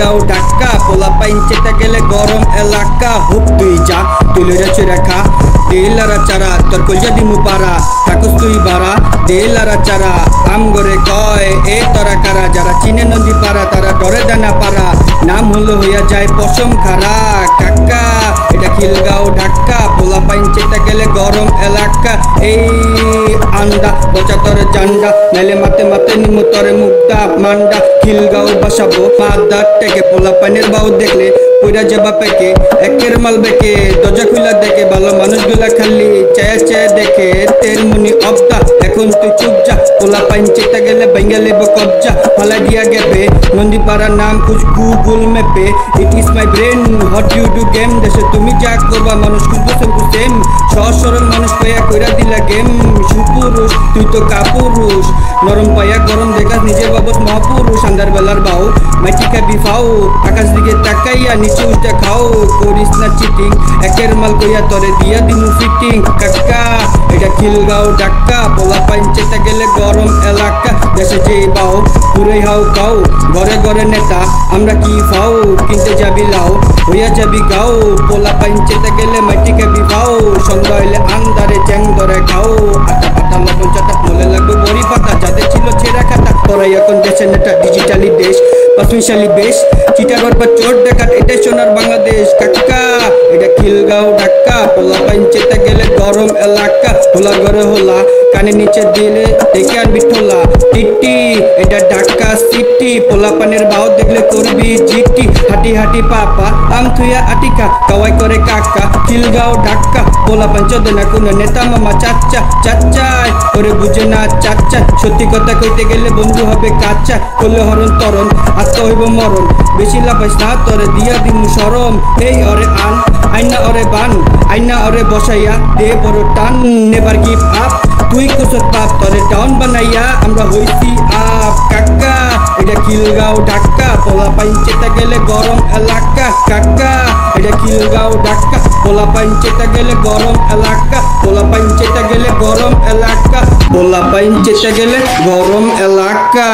খিলগাঁও ঢাকা পোলা পাইন চেতে গেলে গরম এলাকা হুক তুই যা তুই লইরা চুরা খা দেলারা চারা তোর কলজা দিমু পারা থাকুস তুই বারা দেলারা চারা আম গরে কয় এ তোরা কারা যারা চিনে নদী পারা তারা ডরে দানা পারা নাম হলো হইয়া যায় পশম খারা কাকা এটা খিলগাঁও ঢাকা পোলা পাইন চেতে গেলে গরম এলাকা এই আন্ডা বচা তোর জান্ডা নাইলে মাতে মাতে নিমু তরে মুক্তা মান্ডা খিলগাঁও বসাবো মাদার টেকে পোলা পাইনের বাউ দেখলে পুরা যাবা পেকে একের মাল বেকে দরজা খুলা দেখে ভালো মানুষগুলা খালি চায়া চায়া দেখে তেল মুনি অবদা এখন তুই চুপ যা পোলা পাইন চেতে গেলে ভেঙে লেব কবজা ফালা দিয়া গেবে নন্দীপাড়া নাম খুঁজ গুগল ম্যাপে it is my brain what you do game দেশে তুমি যা করবা মানুষ খুঁজবো সেম সহজ সরল মানুষ পাইয়া কইরা দিলা গেম সুপুরুষ তুই তো কাপুরুষ নরম পাইয়া গরম দেখাস নিজের বাবদ মহাপুরুষ আন্দার বেলার বাউ মাটি খাবি ফাও আকাশ দিকে তাকাইয়া নিচে উঠে খাও করিস না চিটিং একের মাল কইয়া তরে দিয়া দিমু ফিটিং কাকা এটা খিলগাঁও ঢাকা পোলা পাইন চেতে গেলে গরম এলাকা দেশে যেই বাও পুরাই হাও কাও ঘরে ঘরে নেতা আমরা কি ফাও কিনতে যাবি লাও হইয়া যাবি গাও পোলা পাইন চেতে গেলে মাটি খাবি ফাও সন্ধ্যা হইলে আন্দারে চ্যাং ধরে খাও আটা পাতা লবণ চাটা মলে লাগবে বড়ি পাতা যাদের ছিল ছেঁড়া খাতা তোরাই এখন দেশের নেতা ডিজিটালি দেশ পাঁচমিশালি বেশ চিটাগড় বা চোর দেখাট এটাই সোনার বাংলাদেশ কাকা এটা খিলগাঁও ঢাকা পোলা পাইন চেতে গেলে গরম এলাকা হোলা ঘরে হোলা কানে নিচে দিলে দেখে আর বিঠোলা টিটি এটা ঢাকা সিটি পোলা পানের বাও দেখলে করবি জিটি হাঁটি হাঁটি পাপা আম থুয়া আটিকা কাওয়াই করে কাকা খিলগাঁও ঢাকা পোলা পাইন চোদে না কোনো নেতা মামা চাচা চাচাই করে বুঝে না চাচা সত্যি কথা কইতে গেলে বন্ধু হবে কাচ্চা করলে হরণ তরণ আত্মা হইব মরণ বেশি লাফাইস না তরে দিয়া দিমু সরম এই অরে আন আইনা অরে বান আইনা অরে বসাইয়া দে বড় টান নেভার গিভ আপ তুই কোসত পাপ তরে ডাউন বানাইয়া আমরা হইছি আপ কাকা এটা খিলগাঁও ঢাকা পোলা পাইন চেতে গেলে গরম এলাকা কাকা এটা খিলগাঁও ঢাকা পোলা পাইন চেতে গেলে গরম এলাকা পোলা পাইন চেতে গেলে গরম এলাকা পোলা পাইন চেতে গেলে গরম এলাকা।